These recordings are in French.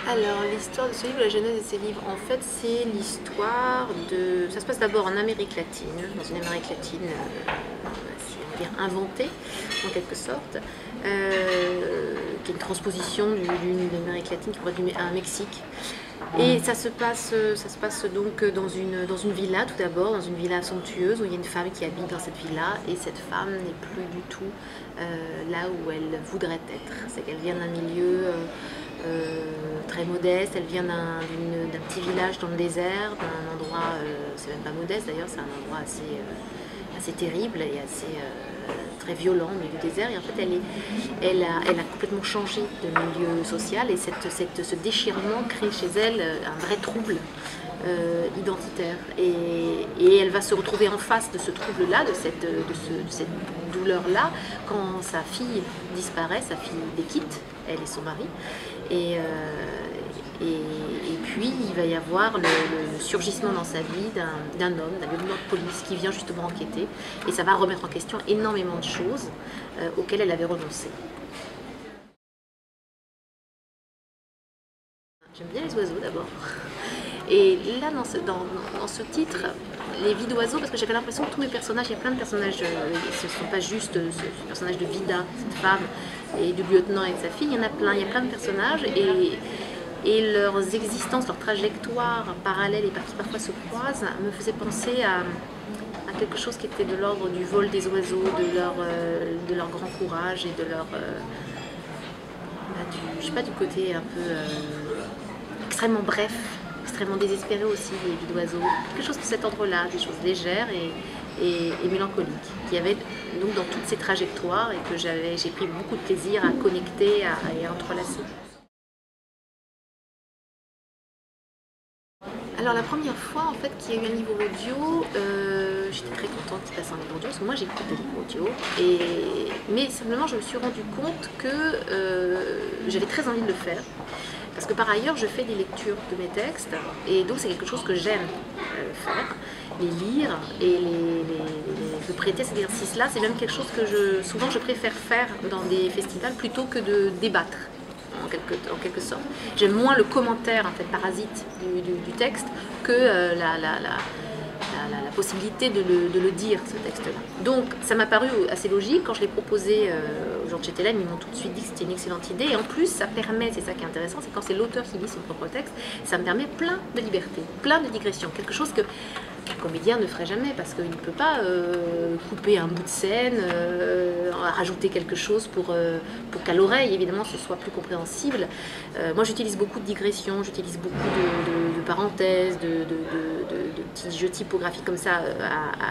Alors, l'histoire de ce livre, la genèse de ces livres, en fait, c'est l'histoire de... Ça se passe d'abord en Amérique latine, dans une Amérique latine, si on veut dire inventée, en quelque sorte, qui est une transposition d'une Amérique latine qui pourrait être un Mexique. Et ça se passe donc dans une villa tout d'abord, dans une villa somptueuse où il y a une femme qui habite dans cette villa et cette femme n'est plus du tout là où elle voudrait être. C'est qu'elle vient d'un milieu très modeste, elle vient d'un petit village dans le désert, d'un endroit, c'est même pas modeste d'ailleurs, c'est un endroit assez terrible et assez très violent au milieu du désert. Et en fait, elle a complètement changé de milieu social et ce déchirement crée chez elle un vrai trouble identitaire. Et elle va se retrouver en face de ce trouble-là, de cette douleur-là, quand sa fille disparaît, sa fille les quitte, elle et son mari. Et puis, il va y avoir le surgissement dans sa vie d'un homme, d'un lieutenant de police qui vient justement enquêter. Et ça va remettre en question énormément de choses auxquelles elle avait renoncé. J'aime bien les oiseaux d'abord. Et là, dans ce titre, les vies d'oiseaux, parce que j'avais l'impression que tous mes personnages, il y a plein de personnages, ce ne sont pas juste ce personnage de Vida, cette femme, et du lieutenant et de sa fille, il y en a plein de personnages, et leurs existences, leurs trajectoires parallèles et qui parfois se croisent, me faisaient penser à quelque chose qui était de l'ordre du vol des oiseaux, de leur grand courage et de leur... je sais pas, du côté un peu extrêmement bref, extrêmement désespéré aussi, les vies d'oiseaux. Quelque chose de cet ordre-là, des choses légères et mélancoliques, qui y avait donc dans toutes ces trajectoires et que j'ai pris beaucoup de plaisir à connecter et à entrelacer. Alors la première fois en fait qu'il y a eu un livre audio, j'étais très contente qu'il passe un livre audio parce que moi j'écoute des livres audio, mais simplement je me suis rendu compte que j'avais très envie de le faire. Parce que par ailleurs, je fais des lectures de mes textes et donc c'est quelque chose que j'aime faire, les lire et de prêter cet exercice-là. C'est même quelque chose que souvent je préfère faire dans des festivals plutôt que de débattre en quelque sorte. J'aime moins le commentaire en fait, parasite du texte que la possibilité de le dire, ce texte-là. Donc ça m'a paru assez logique. Quand je l'ai proposé aux gens de chez Télème, ils m'ont tout de suite dit que c'était une excellente idée. Et en plus, ça permet, c'est ça qui est intéressant, c'est quand c'est l'auteur qui lit son propre texte, ça me permet plein de liberté, plein de digressions. Quelque chose que un comédien ne ferait jamais parce qu'il ne peut pas couper un bout de scène, rajouter quelque chose pour qu'à l'oreille, évidemment, ce soit plus compréhensible. Moi, j'utilise beaucoup de digressions, j'utilise beaucoup de parenthèses, de petits jeux typographiques comme ça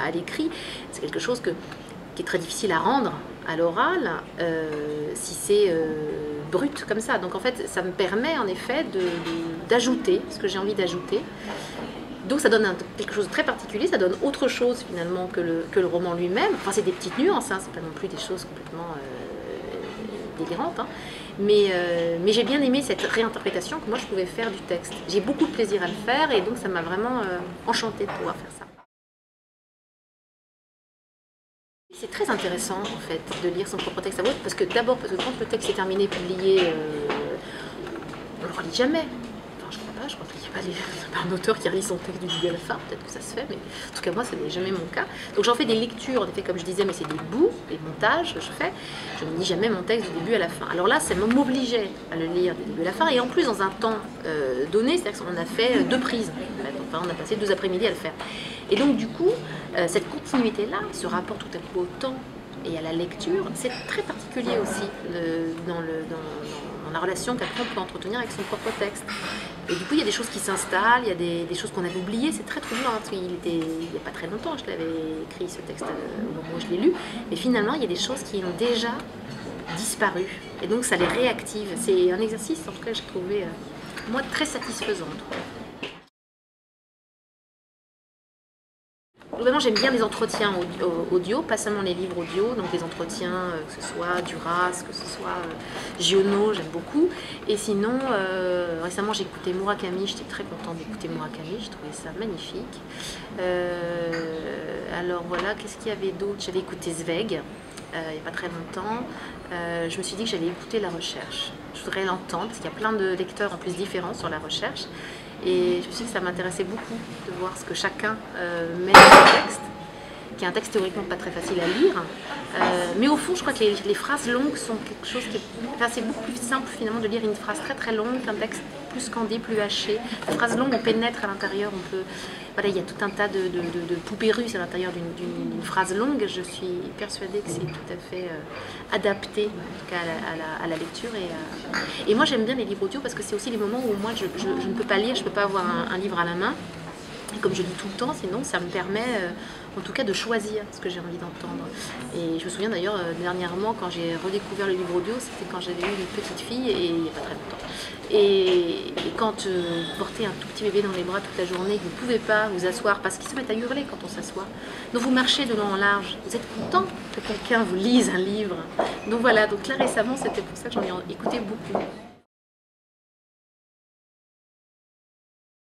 à l'écrit. C'est quelque chose qui est très difficile à rendre à l'oral si c'est brut comme ça. Donc en fait, ça me permet en effet d'ajouter ce que j'ai envie d'ajouter. Donc ça donne quelque chose de très particulier, ça donne autre chose finalement que le roman lui-même. Enfin c'est des petites nuances, hein, c'est pas non plus des choses complètement délirantes. Hein. Mais j'ai bien aimé cette réinterprétation que moi je pouvais faire du texte. J'ai beaucoup de plaisir à le faire et donc ça m'a vraiment enchantée de pouvoir faire ça. C'est très intéressant en fait de lire son propre texte à voix haute parce que d'abord parce que quand le texte est terminé, publié, on ne le relit jamais. Je crois qu'il n'y a pas un auteur qui relit son texte du début à la fin, peut-être que ça se fait, mais en tout cas moi ce n'est jamais mon cas. Donc j'en fais des lectures, en effet comme je disais, mais c'est des bouts, des montages que je fais. Je ne lis jamais mon texte du début à la fin. Alors là, ça m'obligeait à le lire du début à la fin, et en plus dans un temps donné, c'est-à-dire qu'on a fait 2 prises. Enfin, on a passé 2 après-midi à le faire. Et donc du coup, cette continuité-là, ce rapport tout à coup au temps et à la lecture, c'est très particulier aussi dans la relation qu'après on peut entretenir avec son propre texte. Et du coup, il y a des choses qui s'installent, il y a des choses qu'on avait oubliées. C'est très troublant, hein, parce qu'il n'y a pas très longtemps, je l'avais écrit ce texte au moment où je l'ai lu. Mais finalement, il y a des choses qui ont déjà disparu. Et donc, ça les réactive. C'est un exercice, en tout cas, j'ai trouvé, moi, très satisfaisant. Vraiment, j'aime bien les entretiens audio, pas seulement les livres audio, donc les entretiens, que ce soit Duras, que ce soit Giono, j'aime beaucoup. Et sinon, récemment j'ai écouté Murakami, j'étais très contente d'écouter Murakami, je trouvais ça magnifique. Alors voilà, qu'est-ce qu'il y avait d'autre? J'avais écouté Zweig, il n'y a pas très longtemps, je me suis dit que j'allais écouter la recherche. Je voudrais l'entendre, parce qu'il y a plein de lecteurs en plus différents sur la recherche. Et je me suis dit que ça m'intéressait beaucoup de voir ce que chacun met dans le texte, qui est un texte théoriquement pas très facile à lire. Mais au fond, je crois que les phrases longues sont quelque chose qui est... Enfin, c'est beaucoup plus simple finalement de lire une phrase très très longue qu'un texte plus scandé, plus haché. La phrase longue, on pénètre à l'intérieur, on peut... Voilà, il y a tout un tas de poupées russes à l'intérieur d'une phrase longue. Je suis persuadée que c'est tout à fait adapté en tout cas à la lecture. Et moi, j'aime bien les livres audio parce que c'est aussi les moments où moi, je ne peux pas lire, je ne peux pas avoir un livre à la main. Et comme je lis tout le temps, sinon ça me permet en tout cas de choisir ce que j'ai envie d'entendre. Et je me souviens d'ailleurs dernièrement quand j'ai redécouvert le livre audio, c'était quand j'avais eu une petite fille et il n'y a pas très longtemps. Et quand vous portez un tout petit bébé dans les bras toute la journée, que vous ne pouvez pas vous asseoir parce qu'il se met à hurler quand on s'assoit. Donc vous marchez de long en large, vous êtes content que quelqu'un vous lise un livre. Donc voilà, donc là récemment c'était pour ça que j'en ai écouté beaucoup.